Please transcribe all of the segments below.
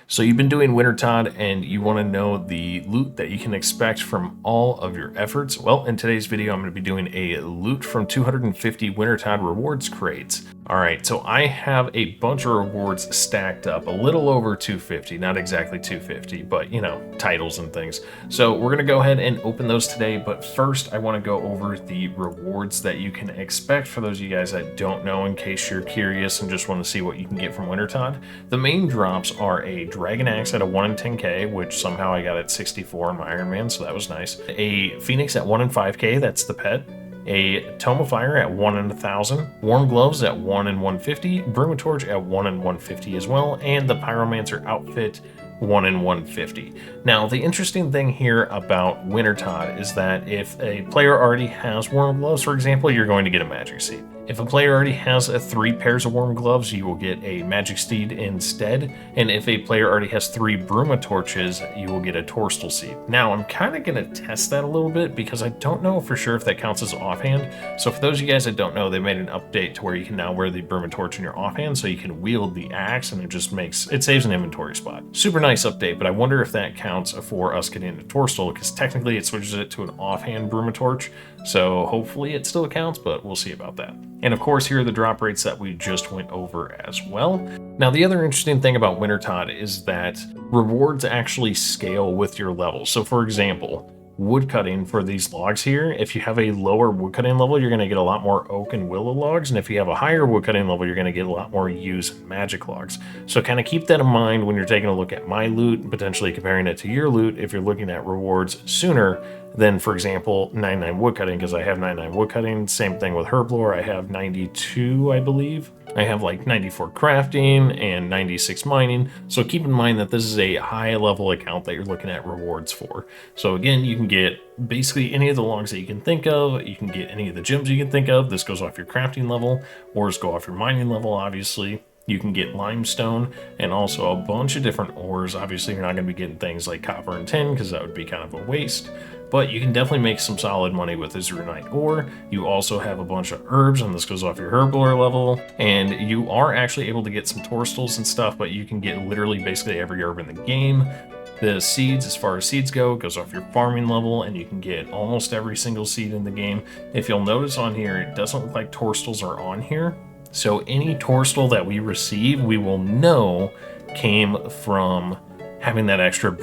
So you've been doing Wintertodt and you want to know the loot that you can expect from all of your efforts? Well, in today's video, I'm going to be doing a loot from 250 Wintertodt rewards crates. All right, so I have a bunch of rewards stacked up, a little over 250, not exactly 250, but you know, titles and things. So we're going to go ahead and open those today, but first I want to go over the rewards that you can expect for those of you guys that don't know, in case you're curious and just want to see what you can get from Wintertodt. The main drops are a Dragon Axe at a 1 in 10k, which somehow I got at 64 in my Iron Man, so that was nice. A Phoenix at 1 in 5k, that's the pet. A Tome of Fire at 1 in 1,000, Warm Gloves at 1 in 150, Torch at 1 in 150 as well, and the Pyromancer outfit 1 in 150. Now, the interesting thing here about Wintertodt is that if a player already has Warm Gloves, for example, you're going to get a Magic Seed. If a player already has 3 pairs of Warm Gloves, you will get a Magic Seed instead. And if a player already has 3 Torches, you will get a Torstal Seed. Now, I'm kind of going to test that a little bit because I don't know for sure if that counts as offhand. So for those of you guys that don't know, they made an update to where you can now wear the Torch in your offhand, so you can wield the axe, and it saves an inventory spot. Super nice update, but I wonder if that counts for us getting a Torstal, because technically it switches it to an offhand Torch. So hopefully it still counts, but we'll see about that. And of course, here are the drop rates that we just went over as well. Now, the other interesting thing about Wintertodt is that rewards actually scale with your level. So for example, woodcutting for these logs here, if you have a lower woodcutting level, you're going to get a lot more oak and willow logs, and if you have a higher woodcutting level, you're going to get a lot more yews and magic logs. So kind of keep that in mind when you're taking a look at my loot and potentially comparing it to your loot if you're looking at rewards sooner than, for example, 99 woodcutting, because I have 99 woodcutting. Same thing with herblore, I have 92, I believe. I have like 94 crafting and 96 mining. So keep in mind that this is a high level account that you're looking at rewards for. So again, you can get basically any of the logs that you can think of. You can get any of the gems you can think of. This goes off your crafting level, ores go off your mining level, obviously. You can get limestone and also a bunch of different ores. Obviously, you're not going to be getting things like copper and tin because that would be kind of a waste. But you can definitely make some solid money with Azurite ore. You also have a bunch of herbs, and this goes off your herblore level. And you are actually able to get some torstals and stuff, but you can get literally basically every herb in the game. The seeds, as far as seeds go, goes off your farming level, and you can get almost every single seed in the game. If you'll notice on here, it doesn't look like torstals are on here. So any torstal that we receive, we will know came from having that extra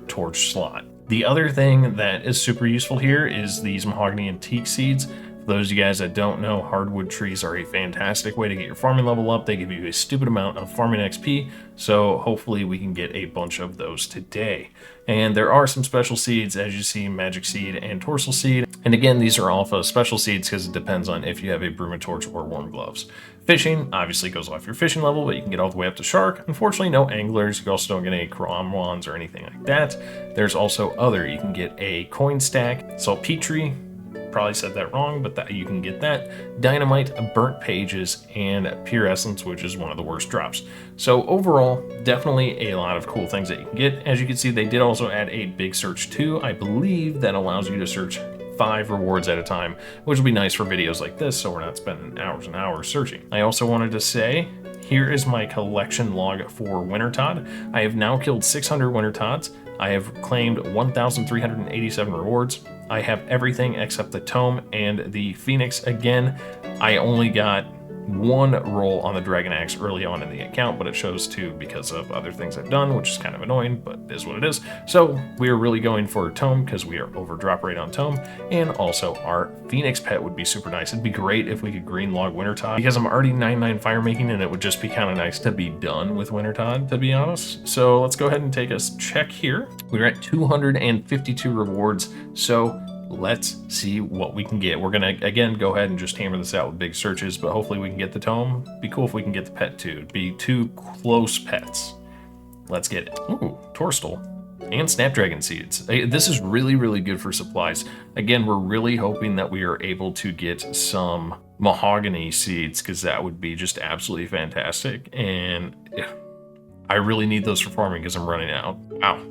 Torch slot. The other thing that is super useful here is these mahogany antique seeds. For those of you guys that don't know, hardwood trees are a fantastic way to get your farming level up. They give you a stupid amount of farming XP, so hopefully we can get a bunch of those today. And there are some special seeds, as you see, Magic Seed and Torsal Seed. And again, these are all special seeds because it depends on if you have a Torch or Warm Gloves. Fishing obviously goes off your fishing level, but you can get all the way up to Shark. Unfortunately, no anglers. You also don't get any Cromwans or anything like that. There's also other. You can get a coin stack, saltpetre, probably said that wrong, but that you can get that. Dynamite, burnt pages, and pure essence, which is one of the worst drops. So overall, definitely a lot of cool things that you can get. As you can see, they did also add a big search too. I believe that allows you to search 5 rewards at a time, which will be nice for videos like this, so we're not spending hours and hours searching. I also wanted to say, here is my collection log for Wintertodt. I have now killed 600 Wintertotts. I have claimed 1,387 rewards. I have everything except the Tome and the Phoenix. Again, I only got 1 roll on the Dragon Axe early on in the account, but it shows 2 because of other things I've done, which is kind of annoying, but it is what it is. So we are really going for Tome because we are over drop rate on Tome, and also our Phoenix pet would be super nice. It'd be great if we could green log Wintertodt because I'm already 99 fire making, and it would just be kind of nice to be done with Wintertodt, to be honest. So let's go ahead and take a check here. We're at 252 rewards, so let's see what we can get. We're gonna again go ahead and just hammer this out with big searches, but hopefully we can get the Tome. Be cool if we can get the pet too. It'd be 2 close pets. Let's get it. Ooh, Torstal and Snapdragon seeds. This is really, really good for supplies. Again, we're really hoping that we are able to get some mahogany seeds, because that would be just absolutely fantastic. And I really need those for farming because I'm running out. Wow,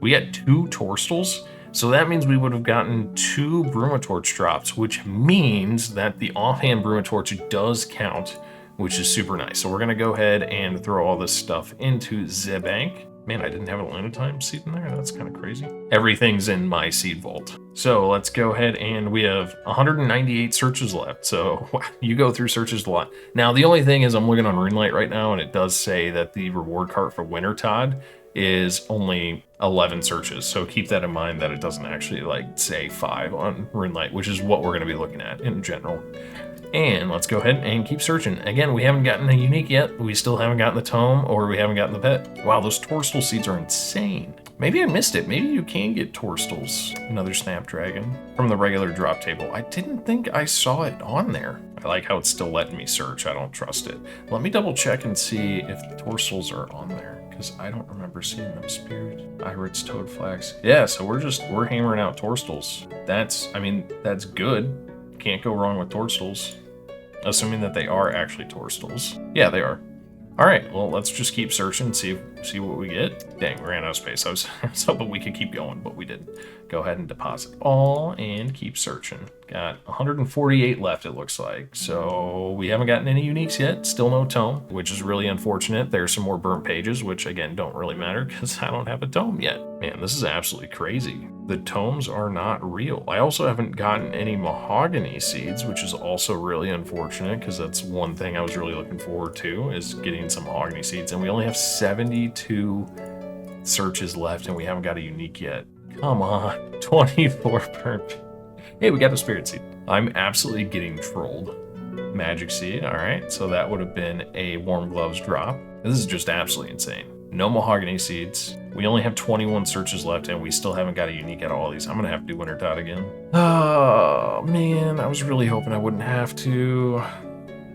we got 2 Torstals. So that means we would have gotten 2 Torch drops, which means that the offhand Torch does count, which is super nice. So we're gonna go ahead and throw all this stuff into the bank. Man, I didn't have a Lunatime seed in there. That's kind of crazy. Everything's in my seed vault. So let's go ahead, and we have 198 searches left. So you go through searches a lot. Now, the only thing is I'm looking on RuneLite right now, and it does say that the reward cart for Wintertodt is only 11 searches. So keep that in mind, that it doesn't actually like say 5 on RuneLite, which is what we're going to be looking at in general. And let's go ahead and keep searching. Again, we haven't gotten a unique yet. We still haven't gotten the tome, or we haven't gotten the pet. Wow, those Torstal seeds are insane. Maybe I missed it. Maybe you can get Torstals, another Snapdragon, from the regular drop table. I didn't think I saw it on there. I like how it's still letting me search. I don't trust it. Let me double check and see if the Torstals are on there, because I don't remember seeing them. Spirit, Irids, Toad Flax. Yeah, so we're hammering out Torstals. That's good. Can't go wrong with Torstals, assuming that they are actually Torstals. Yeah, they are. All right, well, let's just keep searching, see what we get. Dang, we ran out of space. I was hoping we could keep going, but we didn't. Go ahead and deposit all and keep searching. Got 148 left, it looks like. So we haven't gotten any uniques yet. Still no tome, which is really unfortunate. There's some more burnt pages, which again don't really matter because I don't have a tome yet. Man, this is absolutely crazy. The tomes are not real. I also haven't gotten any mahogany seeds, which is also really unfortunate because that's one thing I was really looking forward to, is getting some mahogany seeds. And we only have 72 searches left and we haven't got a unique yet. Come on, 24 burnt. Hey, we got a spirit seed. I'm absolutely getting trolled. Magic seed, all right. So that would have been a warm gloves drop. This is just absolutely insane. No mahogany seeds. We only have 21 searches left and we still haven't got a unique out of all these. I'm gonna have to do Wintertodt again. Oh man, I was really hoping I wouldn't have to.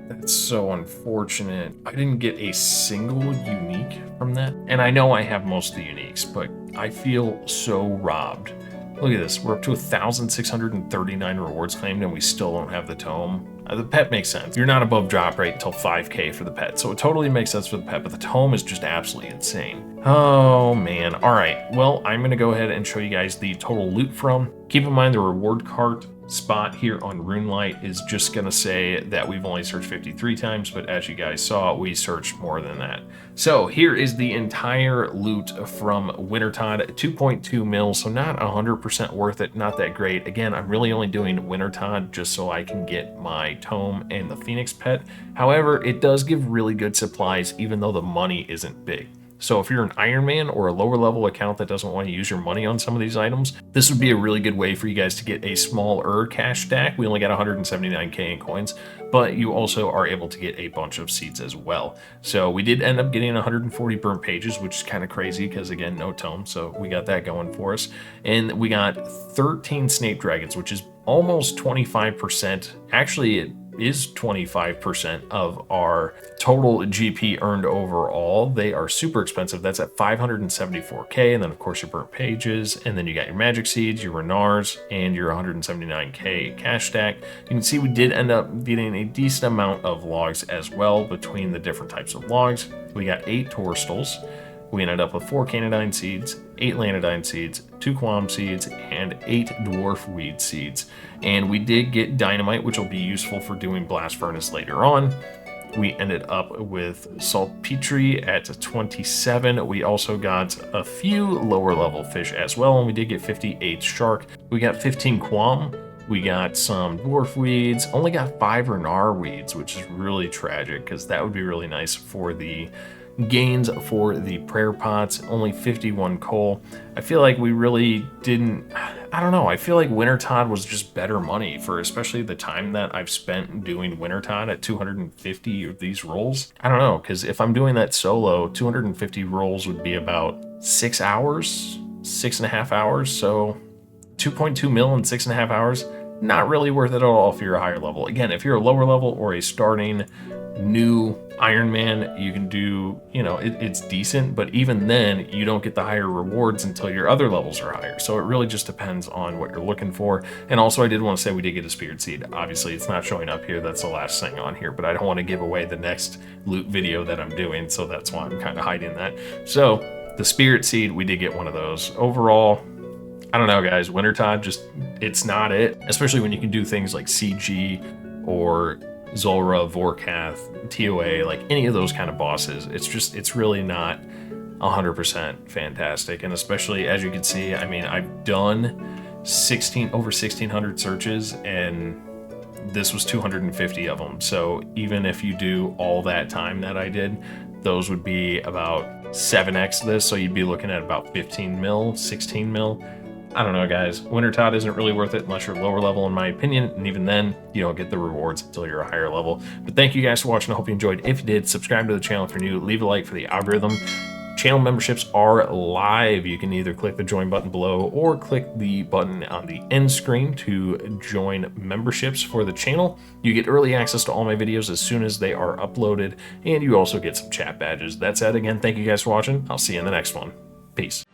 That's so unfortunate. I didn't get a single unique from that. And I know I have most of the uniques, but I feel so robbed. Look at this, we're up to 1,639 rewards claimed and we still don't have the tome. The pet makes sense. You're not above drop rate until 5K for the pet, so it totally makes sense for the pet, but the tome is just absolutely insane. Oh man, all right. Well, I'm gonna go ahead and show you guys the total loot from. Keep in mind the reward cart spot here on RuneLite is just gonna say that we've only searched 53 times, but as you guys saw, we searched more than that. So here is the entire loot from Wintertodt, 2.2 mil, so not 100% worth it, not that great. Again, I'm really only doing Wintertodt just so I can get my tome and the Phoenix pet. However, it does give really good supplies, even though the money isn't big. So if you're an Iron Man or a lower level account that doesn't want to use your money on some of these items, this would be a really good way for you guys to get a smaller cash stack. We only got 179K in coins, but you also are able to get a bunch of seeds as well. So we did end up getting 140 burnt pages, which is kind of crazy because again, no tome. So we got that going for us. And we got 13 Snape Dragons, which is almost 25%. Actually, it is 25% of our total GP earned overall. They are super expensive. That's at 574K. And then of course your burnt pages, and then you got your magic seeds, your Renars, and your 179K cash stack. You can see we did end up getting a decent amount of logs as well between the different types of logs. We got 8 Torstals. We ended up with 4 Canadyne seeds, 8 Lanodyne seeds, 2 Quam seeds, and 8 Dwarf Weed seeds. And we did get Dynamite, which will be useful for doing Blast Furnace later on. We ended up with Saltpetre at 27. We also got a few lower level fish as well, and we did get 58 Shark. We got 15 Quam. We got some Dwarf Weeds, only got 5 Renar Weeds, which is really tragic because that would be really nice for the gains for the prayer pots. Only 51 coal. I feel like we really didn't, I don't know, I feel like Wintertodt was just better money for especially the time that I've spent doing Wintertodt at 250 of these rolls. I don't know, because if I'm doing that solo, 250 rolls would be about 6 hours, 6.5 hours. So 2.2 mil in 6.5 hours, not really worth it at all if you're a higher level. Again, if you're a lower level or a starting new Iron Man, you can do, it's decent, but even then you don't get the higher rewards until your other levels are higher. So it really just depends on what you're looking for. And also I did want to say we did get a Spirit Seed. Obviously it's not showing up here, that's the last thing on here, but I don't want to give away the next loot video that I'm doing, so that's why I'm kind of hiding that. So the Spirit Seed, we did get one of those. Overall, I don't know guys, Wintertodt just, it's not it, especially when you can do things like CG or Zulrah, Vorkath, TOA, like any of those kind of bosses. It's really not 100% fantastic. And especially as you can see, I mean, I've done over 1600 searches, and this was 250 of them. So even if you do all that time that I did, those would be about 7x this. So you'd be looking at about 15 mil, 16 mil. I don't know, guys. Wintertodt isn't really worth it unless you're lower level, in my opinion. And even then, you don't get the rewards until you're a higher level. But thank you guys for watching. I hope you enjoyed. If you did, subscribe to the channel if you're new. Leave a like for the algorithm. Channel memberships are live. You can either click the join button below or click the button on the end screen to join memberships for the channel. You get early access to all my videos as soon as they are uploaded, and you also get some chat badges. That's it. Again, thank you guys for watching. I'll see you in the next one. Peace.